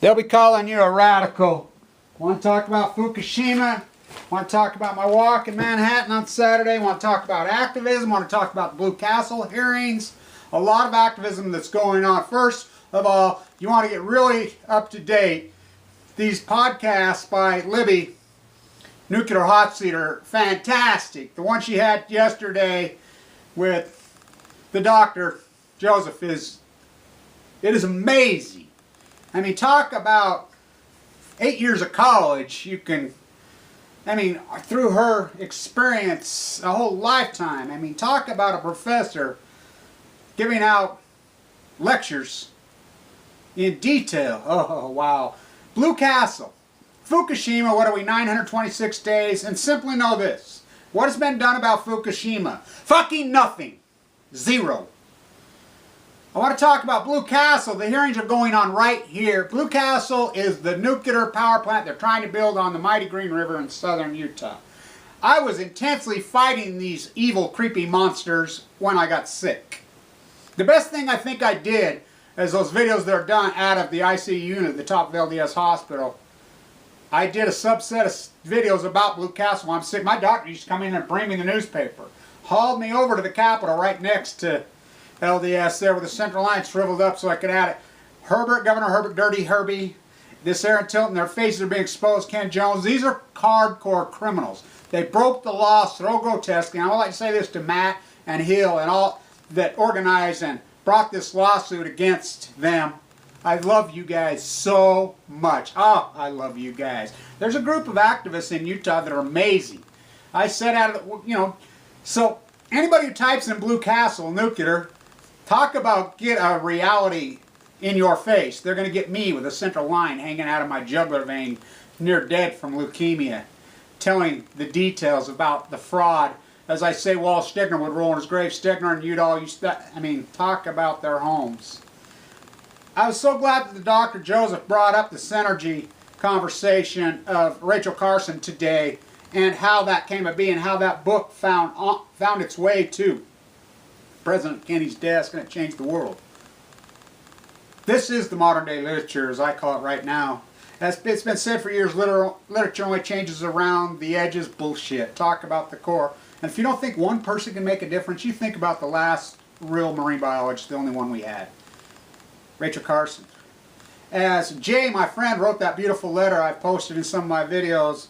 They'll be calling you a radical. Want to talk about Fukushima? Want to talk about my walk in Manhattan on Saturday? Want to talk about activism? Want to talk about the Blue Castle hearings? A lot of activism that's going on. First of all, you want to get really up to date. These podcasts by Libby, Nuclear Hot Seat, are fantastic. The one she had yesterday with the Dr. Joseph is amazing. I mean, talk about 8 years of college. You can, through her experience, a whole lifetime. I mean, talk about a professor giving out lectures in detail. Oh, wow. Blue Castle. Fukushima, what are we, 926 days? And simply know this. What has been done about Fukushima? Fucking nothing. Zero. I want to talk about Blue Castle. The hearings are going on right here. Blue Castle is the nuclear power plant they're trying to build on the mighty Green River in southern Utah. I was intensely fighting these evil, creepy monsters when I got sick. The best thing I think I did is those videos that are done out of the ICU unit at the top of LDS Hospital. I did a subset of videos about Blue Castle when I'm sick. My doctor used to come in and bring me the newspaper. Hauled me over to the Capitol right next to LDS there with the central line shriveled up so I could add it. Governor Herbert, Dirty Herbie, this Aaron Tilton, their faces are being exposed. Ken Jones, these are hardcore criminals. They broke the law so grotesquely. And I would like to say this to Matt and Hill and all that organized and brought this lawsuit against them. I love you guys so much. Oh, I love you guys. There's a group of activists in Utah that are amazing. I said out of, so anybody who types in Blue Castle nuclear, talk about get a reality in your face. They're going to get me with a central line hanging out of my jugular vein, near dead from leukemia, telling the details about the fraud. As I say, Walt Stegner would roll in his grave. Stegner and Udall used to, talk about their homes. I was so glad that the Dr. Joseph brought up the synergy conversation of Rachel Carson today and how that came to be and how that book found its way to President Kennedy's desk and it changed the world. This is the modern day literature, as I call it right now. As it's been said for years, literature only changes around the edges. Bullshit. Talk about the core. And if you don't think one person can make a difference, you think about the last real marine biologist, the only one we had. Rachel Carson. As Jay, my friend, wrote that beautiful letter I've posted in some of my videos,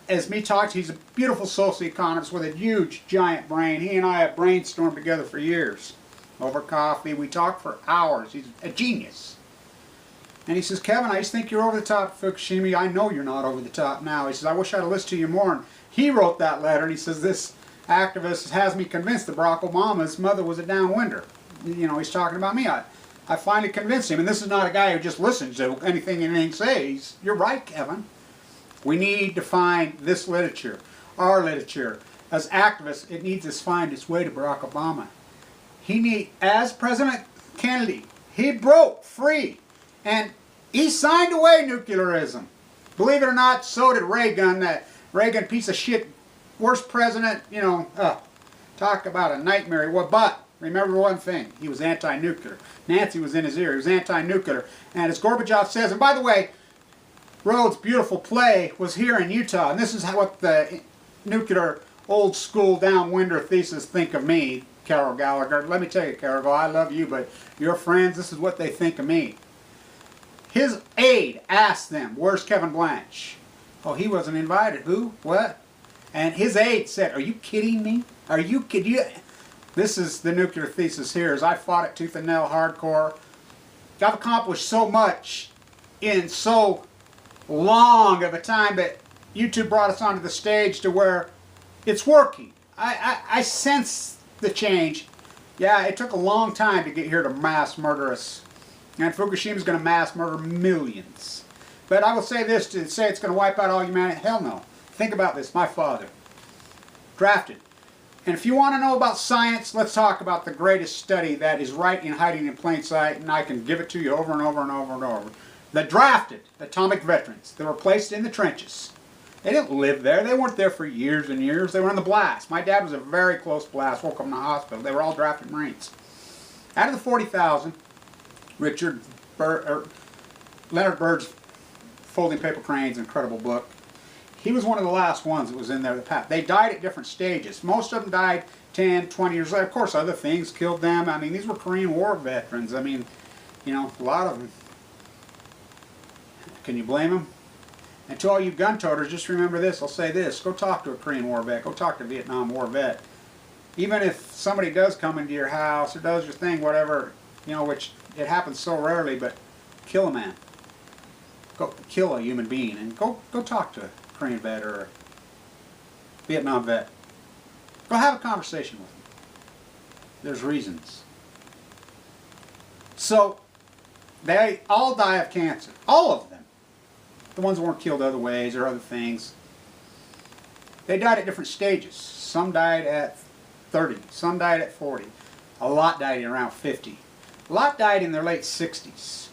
as me talked, he's a beautiful socioeconomist with a huge, giant brain. He and I have brainstormed together for years. Over coffee, we talked for hours. He's a genius. And he says, Kevin, I just think you're over the top, Fukushima. I know you're not over the top now. He says, I wish I'd have listened to you more. And he wrote that letter, and he says, this activist has me convinced that Barack Obama's mother was a downwinder. He's talking about me. I finally convinced him. And this is not a guy who just listens to anything says. You're right, Kevin. We need to find this literature, our literature. As activists, it needs to find its way to Barack Obama. As President Kennedy, he broke free. And he signed away nuclearism. Believe it or not, so did Reagan. That Reagan, piece of shit, worst president, talk about a nightmare. But remember one thing, he was anti-nuclear. Nancy was in his ear, he was anti-nuclear. And as Gorbachev says, and by the way, Rhodes' beautiful play was here in Utah, and this is what the nuclear old school downwinder thesis think of me, Carol Gallagher. Let me tell you, Carol, I love you, but your friends, this is what they think of me. His aide asked them, where's Kevin Blanch? Oh, he wasn't invited. Who? What? And his aide said, are you kidding me? Are you kidding? This is the nuclear thesis here, as I fought it tooth and nail hardcore. I've accomplished so much in so long of a time, but YouTube brought us onto the stage to where it's working. I sense the change. Yeah, it took a long time to get here to mass murder us. And Fukushima's going to mass murder millions. But I will say this, to say it's going to wipe out all humanity, hell no. Think about this, my father, drafted. And if you want to know about science, let's talk about the greatest study that is right in hiding in plain sight, and I can give it to you over and over and over and over. The drafted atomic veterans that were placed in the trenches. They didn't live there. They weren't there for years and years. They were in the blast. My dad was a very close blast, woke up in the hospital. They were all drafted Marines. Out of the 40,000, Richard Leonard Bird's Folding Paper Cranes, incredible book. He was one of the last ones that was in there. They died at different stages. Most of them died 10, 20 years later. Of course, other things killed them. I mean, these were Korean War veterans. I mean, you know, a lot of them. Can you blame them? And to all you gun toters, just remember this. I'll say this. Go talk to a Korean War vet. Go talk to a Vietnam War vet. Even if somebody does come into your house or does your thing, whatever, you know, which it happens so rarely, but kill a man. Go kill a human being and go talk to a Korean vet or a Vietnam vet. Go have a conversation with them. There's reasons. So, they all die of cancer. All of them. The ones that weren't killed other ways or other things. They died at different stages. Some died at 30. Some died at 40. A lot died in around 50. A lot died in their late 60s.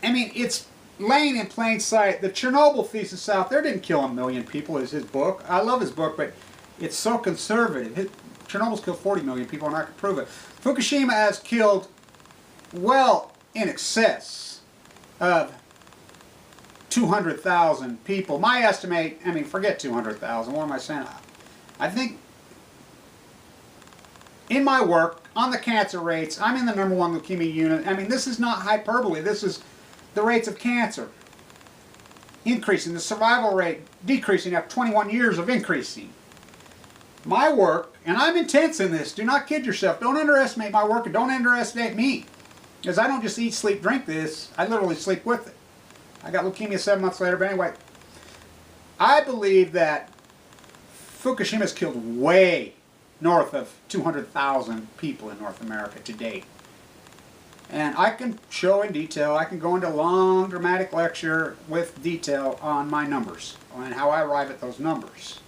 I mean, it's laying in plain sight. The Chernobyl thesis out there didn't kill 1 million people, is his book. I love his book, but it's so conservative. Chernobyl's killed 40 million people, and I can prove it. Fukushima has killed well in excess of 200,000 people. My estimate, I mean, forget 200,000. What am I saying? I think in my work on the cancer rates, I'm in the #1 leukemia unit. I mean, this is not hyperbole. This is the rates of cancer increasing, the survival rate decreasing after 21 years of increasing. My work, and I'm intense in this, do not kid yourself. Don't underestimate my work and don't underestimate me. Because I don't just eat, sleep, drink this. I literally sleep with it. I got leukemia 7 months later, but anyway. I believe that Fukushima's killed way north of 200,000 people in North America to date. And I can show in detail, I can go into a long dramatic lecture with detail on my numbers and how I arrive at those numbers.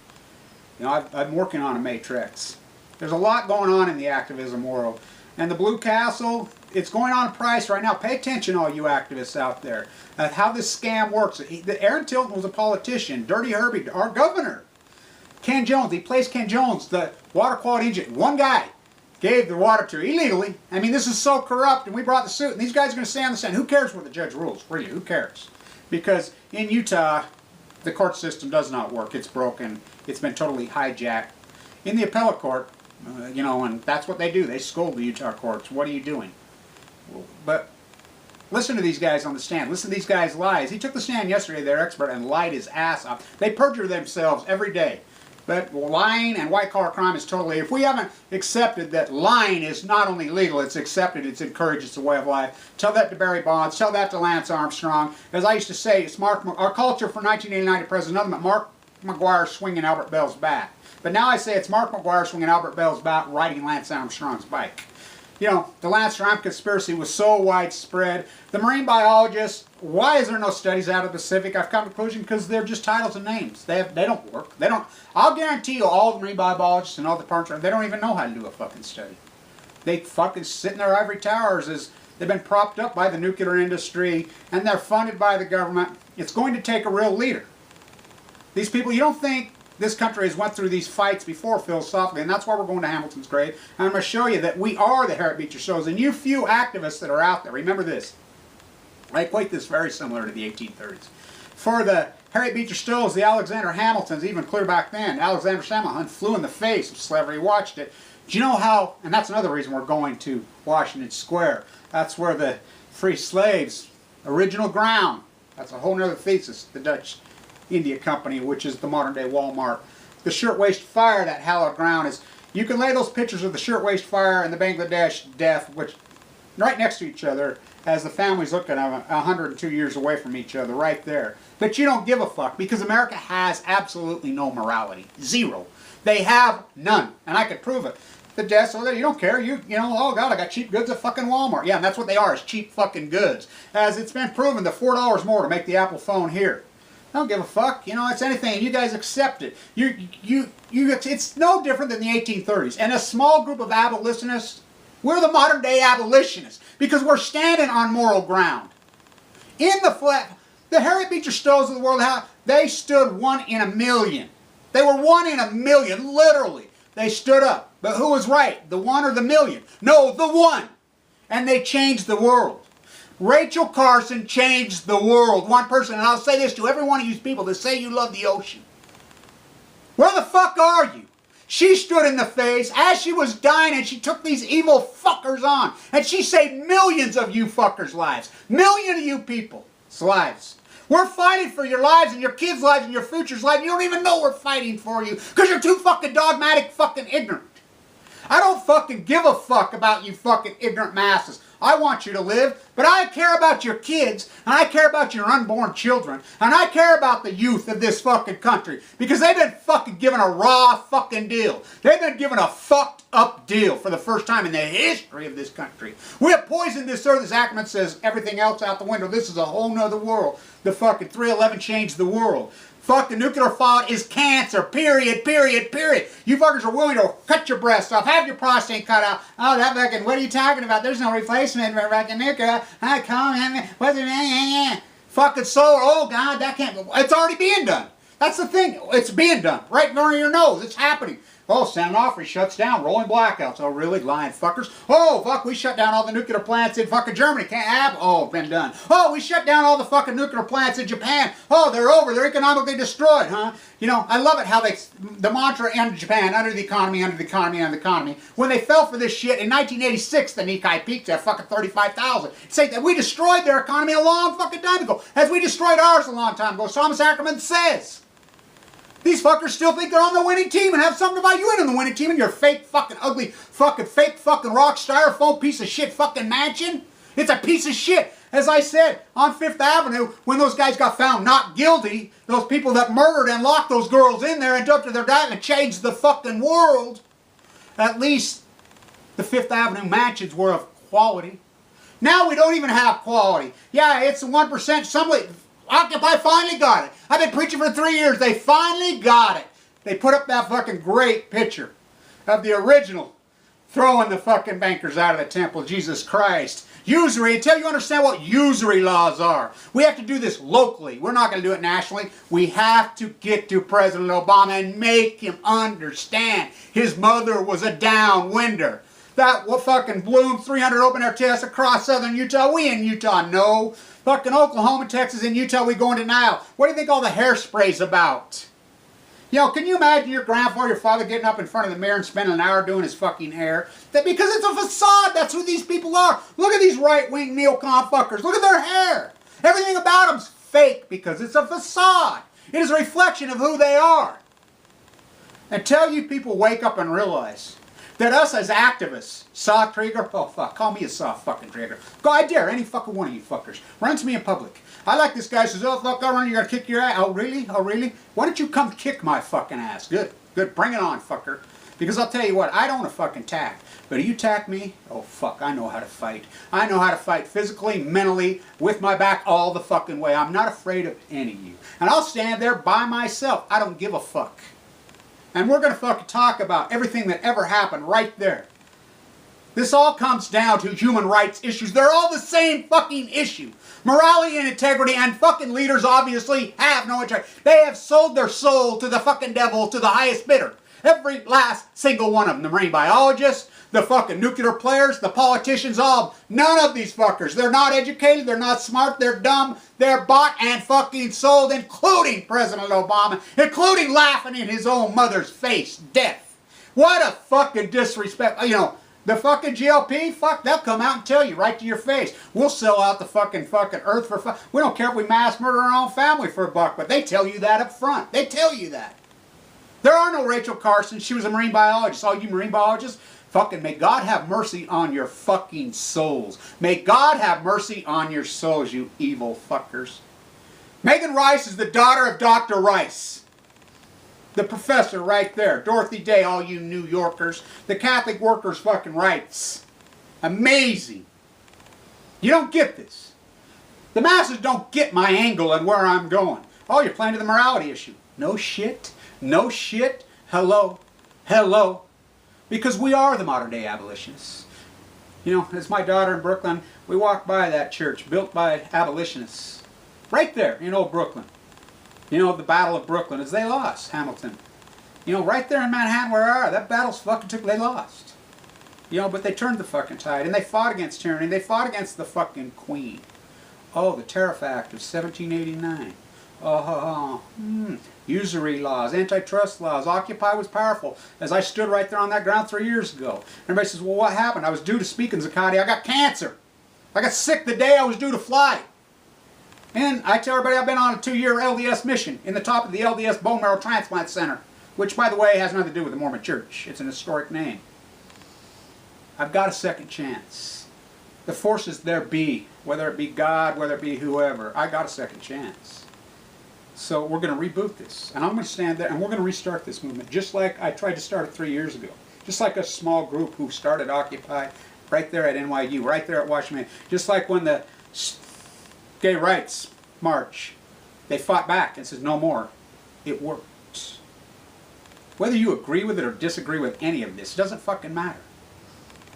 You know, I'm working on a matrix. There's a lot going on in the activism world. And the Blue Castle, it's going on a price right now. Pay attention, all you activists out there, at how this scam works. Aaron Tilton was a politician. Dirty Herbie, our governor. Ken Jones, he placed Ken Jones, the water quality engineer. One guy gave the water to illegally. I mean, this is so corrupt, and we brought the suit, and these guys are going to stay on the stand. Who cares what the judge rules? Really, who cares? Because in Utah, the court system does not work. It's broken. It's been totally hijacked. In the appellate court, you know, and that's what they do. They scold the Utah courts. What are you doing? But listen to these guys on the stand. Listen to these guys' lies. He took the stand yesterday, their expert, and lied his ass off. They perjure themselves every day. But lying and white-collar crime is totally... If we haven't accepted that lying is not only legal, it's accepted, it's encouraged, it's a way of life. Tell that to Barry Bonds. Tell that to Lance Armstrong. As I used to say, it's our culture from 1989 to present. Nothing but Mark McGuire swinging Albert Bell's bat. But now I say it's Mark McGuire swinging Albert Bell's bat, riding Lance Armstrong's bike. You know, the Lance Armstrong conspiracy was so widespread. The marine biologists, why is there no studies out of the Pacific? I've come to the conclusion because they're just titles and names. They don't work. They don't. I'll guarantee you all the marine biologists and all the partners, they don't even know how to do a fucking study. They fucking sit in their ivory towers as they've been propped up by the nuclear industry and they're funded by the government. It's going to take a real leader. These people, you don't think this country has went through these fights before philosophically, and that's why we're going to Hamilton's grave. And I'm going to show you that we are the Harriet Beecher Stowe's, and you few activists that are out there, remember this. I equate this very similar to the 1830s. For the Harriet Beecher Stowe's, the Alexander Hamiltons, even clear back then, Alexander Hamilton flew in the face of slavery. He watched it. Do you know how, and that's another reason we're going to Washington Square. That's where the free slaves, original ground, that's a whole other thesis, the Dutch India Company, which is the modern day Walmart. The shirtwaist fire, that hallowed ground, is, you can lay those pictures of the shirtwaist fire and the Bangladesh death, which right next to each other, as the families look at them 102 years away from each other, right there. But you don't give a fuck, because America has absolutely no morality. Zero. They have none. And I could prove it. The deaths, oh, you don't care. You know, oh God, I got cheap goods at fucking Walmart. Yeah, and that's what they are, is cheap fucking goods. As it's been proven, the $4 more to make the Apple phone here. I don't give a fuck. You know, it's anything, and you guys accept it. It's no different than the 1830s. And a small group of abolitionists, we're the modern day abolitionists because we're standing on moral ground. In the flat, the Harriet Beecher Stowe's of the world, they stood 1 in a million. They were 1 in a million, literally. They stood up. But who was right? The 1 or the million? No, the 1. And they changed the world. Rachel Carson changed the world. One person, and I'll say this to every one of you people that say you love the ocean. Where the fuck are you? She stood in the face as she was dying and she took these evil fuckers on. And she saved millions of you fuckers' lives. Millions of you people's lives. We're fighting for your lives and your kids' lives and your future's lives. You don't even know we're fighting for you because you're too fucking dogmatic, fucking ignorant. I don't fucking give a fuck about you fucking ignorant masses. I want you to live, but I care about your kids, and I care about your unborn children, and I care about the youth of this fucking country, because they've been fucking given a raw fucking deal. They've been given a fucked up deal for the first time in the history of this country. We have poisoned this earth, as Ackerman says, everything else out the window. This is a whole nother world. The fucking 311 changed the world. Fucking nuclear fallout is cancer, period, period, period. You fuckers are willing to cut your breasts off, have your prostate cut out. Oh, that fucking, what are you talking about? There's no replacement for fucking nuclear. What's it? Fucking solar, oh God, that can't, it's already being done. That's the thing, it's being done. Right in front of your nose, it's happening. Oh, San Onofre shuts down, rolling blackouts. Oh, really? Lying fuckers. Oh, fuck, we shut down all the nuclear plants in fucking Germany. Can't have. Oh, been done. Oh, we shut down all the fucking nuclear plants in Japan. Oh, they're over. They're economically destroyed, huh? You know, I love it how the mantra in Japan, under the economy, under the economy, under the economy. When they fell for this shit in 1986, the Nikkei peaked at fucking 35,000. Say that we destroyed their economy a long fucking time ago, as we destroyed ours a long time ago. Thomas Ackerman says. These fuckers still think they're on the winning team and have something about you in on the winning team and your fake fucking ugly fucking fake fucking rock styrofoam piece of shit fucking mansion. It's a piece of shit. As I said, on Fifth Avenue, when those guys got found not guilty, those people that murdered and locked those girls in there and dumped their diet and changed the fucking world, at least the Fifth Avenue mansions were of quality. Now we don't even have quality. Yeah, it's 1%. Somebody... Occupy finally got it. I've been preaching for 3 years. They finally got it. They put up that fucking great picture of the original throwing the fucking bankers out of the temple. Jesus Christ. Usury. Until you understand what usury laws are. We have to do this locally. We're not going to do it nationally. We have to get to President Obama and make him understand his mother was a downwinder. That fucking Bloom 300 open air tests across southern Utah. We in Utah know. Fucking Oklahoma, Texas, and Utah, we going to now. What do you think all the hairspray's about? You know, can you imagine your grandfather, your father getting up in front of the mirror and spending an hour doing his fucking hair? Because it's a facade. That's who these people are. Look at these right-wing neocon fuckers. Look at their hair. Everything about them's fake because it's a facade. It is a reflection of who they are. Until you people wake up and realize that us as activists, soft trigger, oh fuck, call me a soft fucking trigger. Go, I dare any fucking one of you fuckers. Run to me in public. I like this guy who says, oh fuck, I'll run, you're gonna kick your ass. Oh really? Oh really? Why don't you come kick my fucking ass? Good, good, bring it on fucker. Because I'll tell you what, I don't want to fucking tack. But if you tack me, oh fuck, I know how to fight. I know how to fight physically, mentally, with my back all the fucking way. I'm not afraid of any of you. And I'll stand there by myself. I don't give a fuck. And we're going to fucking talk about everything that ever happened right there. This all comes down to human rights issues. They're all the same fucking issue. Morality and integrity, and fucking leaders obviously have no integrity. They have sold their soul to the fucking devil, to the highest bidder. Every last single one of them. The marine biologists, the fucking nuclear players, the politicians, all. None of these fuckers. They're not educated, they're not smart, they're dumb, they're bought and fucking sold, including President Obama, including laughing in his own mother's face. Death. What a fucking disrespect. You know, the fucking GLP, fuck, they'll come out and tell you right to your face. We'll sell out the fucking earth for fuck. We don't care if we mass murder our own family for a buck, but they tell you that up front. They tell you that. There are no Rachel Carson. She was a marine biologist. All you marine biologists, fucking may God have mercy on your fucking souls. May God have mercy on your souls, you evil fuckers. Megan Rice is the daughter of Dr. Rice. The professor right there. Dorothy Day, all you New Yorkers. The Catholic workers' fucking rights. Amazing. You don't get this. The masses don't get my angle and where I'm going. Oh, you're playing to the morality issue. No shit. No shit. Hello. Hello. Because we are the modern day abolitionists. You know, as my daughter in Brooklyn, we walked by that church built by abolitionists. Right there in old Brooklyn. You know, the Battle of Brooklyn, as they lost Hamilton. You know, right there in Manhattan where they are, that battle's fucking took, they lost. You know, but they turned the fucking tide, and they fought against tyranny. They fought against the fucking Queen. Oh, the Tariff Act of 1789. Usury laws, antitrust laws. Occupy was powerful. As I stood right there on that ground 3 years ago. Everybody says, well, what happened? I was due to speak in Zuccotti. I got cancer. I got sick the day I was due to fly. And I tell everybody I've been on a 2-year LDS mission in the top of the LDS Bone Marrow Transplant Center, which, by the way, has nothing to do with the Mormon Church. It's an historic name. I've got a second chance. The forces there be, whether it be God, whether it be whoever, I got a second chance. So we're going to reboot this. And I'm going to stand there and we're going to restart this movement, just like I tried to start it 3 years ago. Just like a small group who started Occupy right there at NYU, right there at Washington. Just like when the Gay Rights March, they fought back and said no more. It worked. Whether you agree with it or disagree with any of this, it doesn't fucking matter.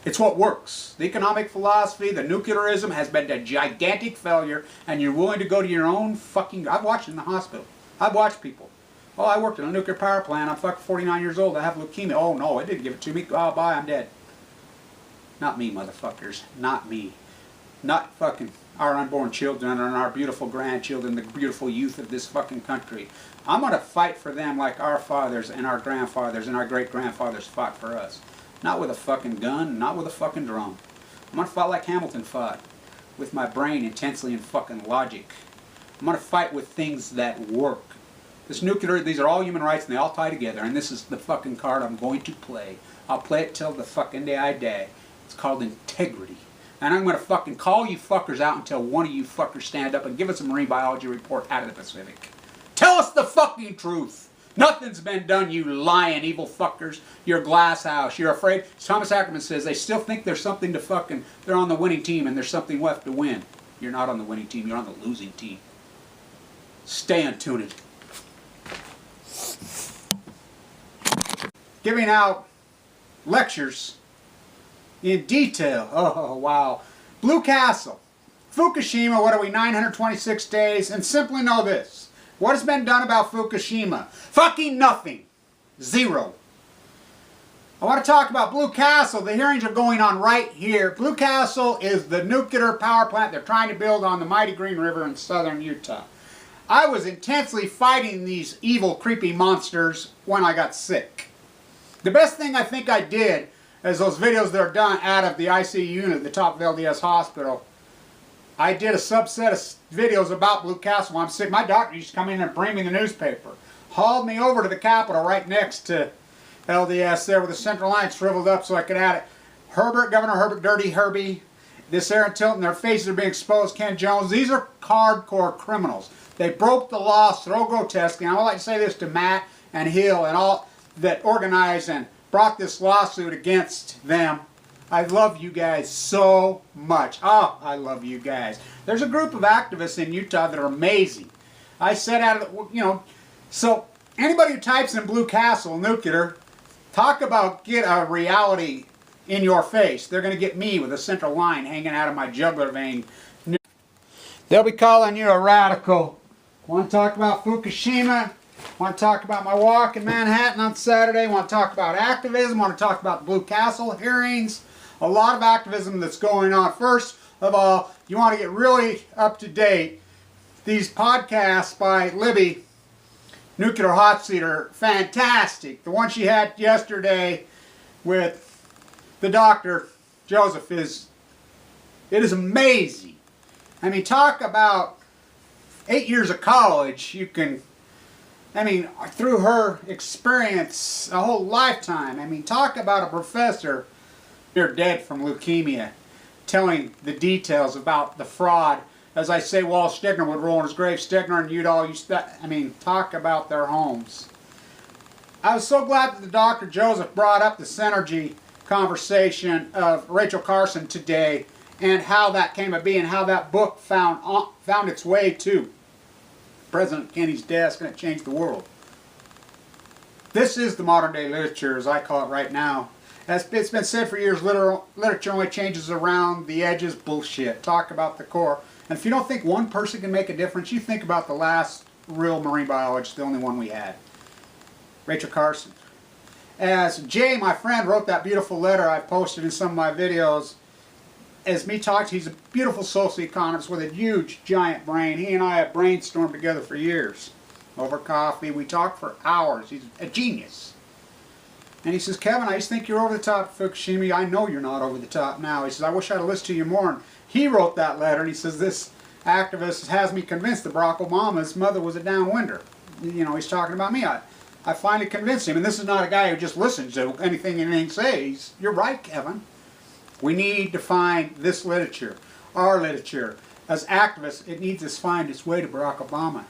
It's what works. The economic philosophy, the nuclearism has been a gigantic failure, and you're willing to go to your own fucking... I've watched it in the hospital. I've watched people. Oh, I worked in a nuclear power plant. I'm fucking 49 years old. I have leukemia. Oh, no, it didn't give it to me. Oh, bye, I'm dead. Not me, motherfuckers. Not me. Not fucking our unborn children and our beautiful grandchildren, the beautiful youth of this fucking country. I'm going to fight for them like our fathers and our grandfathers and our great-grandfathers fought for us. Not with a fucking gun, not with a fucking drum. I'm going to fight like Hamilton fought, with my brain intensely and fucking logic. I'm going to fight with things that work. This nuclear, these are all human rights and they all tie together, and this is the fucking card I'm going to play. I'll play it till the fucking day I die. It's called integrity. And I'm going to fucking call you fuckers out until one of you fuckers stand up and give us a marine biology report out of the Pacific. Tell us the fucking truth. Nothing's been done, you lying evil fuckers. You're glass house. You're afraid. Thomas Ackerman says they still think there's something to fucking... They're on the winning team and there's something left to win. You're not on the winning team. You're on the losing team. Stay untuned. Giving out lectures in detail. Oh, wow. Blue Castle. Fukushima, what are we, 926 days? And simply know this. What has been done about Fukushima? Fucking nothing. Zero. I want to talk about Blue Castle. The hearings are going on right here. Blue Castle is the nuclear power plant they're trying to build on the mighty Green River in southern Utah. I was intensely fighting these evil, creepy monsters when I got sick. The best thing I think I did is those videos that are done out of the ICU unit at the top of LDS Hospital. I did a subset of videos about Blue Castle when I'm sick. My doctor used to come in and bring me the newspaper. Hauled me over to the Capitol right next to LDS there with the central line shriveled up so I could add it. Governor Herbert, Dirty Herbie, this Aaron Tilton, their faces are being exposed. Ken Jones, these are hardcore criminals. They broke the law so grotesquely. And I would like to say this to Matt and Hill and all that organized and brought this lawsuit against them. I love you guys so much. Oh, I love you guys. There's a group of activists in Utah that are amazing. I said out of the, you know, so anybody who types in Blue Castle nuclear, talk about get a reality in your face. They're going to get me with a central line hanging out of my jugular vein. They'll be calling you a radical. Want to talk about Fukushima? Want to talk about my walk in Manhattan on Saturday? Want to talk about activism? Want to talk about the Blue Castle hearings? A lot of activism that's going on. First of all, you want to get really up to date. These podcasts by Libby, Nuclear Hot Seat, are fantastic. The one she had yesterday with the doctor, Joseph, it is amazing. I mean, talk about 8 years of college. You can, I mean, through her experience, a whole lifetime. I mean, talk about a professor near dead from leukemia, telling the details about the fraud. As I say, Walt Stegner would roll in his grave. Stegner and Udall used to, I mean, talk about their homes. I was so glad that the Dr. Joseph brought up the synergy conversation of Rachel Carson today and how that came to be and how that book found its way to President Kennedy's desk and it changed the world. This is the modern day literature, as I call it right now. As it's been said for years, literature only changes around the edges. Bullshit. Talk about the core. And if you don't think one person can make a difference, you think about the last real marine biologist, the only one we had. Rachel Carson. as Jay, my friend, wrote that beautiful letter I've posted in some of my videos, as me talking, he's a beautiful socioeconomist with a huge, giant brain. He and I have brainstormed together for years over coffee. We talked for hours. He's a genius. And he says, Kevin, I just think you're over the top, Fukushima. I know you're not over the top now. He says, I wish I'd listened to you more. And he wrote that letter, and he says, this activist has me convinced that Barack Obama's mother was a downwinder. You know, he's talking about me. I finally convinced him. And this is not a guy who just listens to anything says. You're right, Kevin. We need to find this literature, our literature. As activists, it needs to find its way to Barack Obama.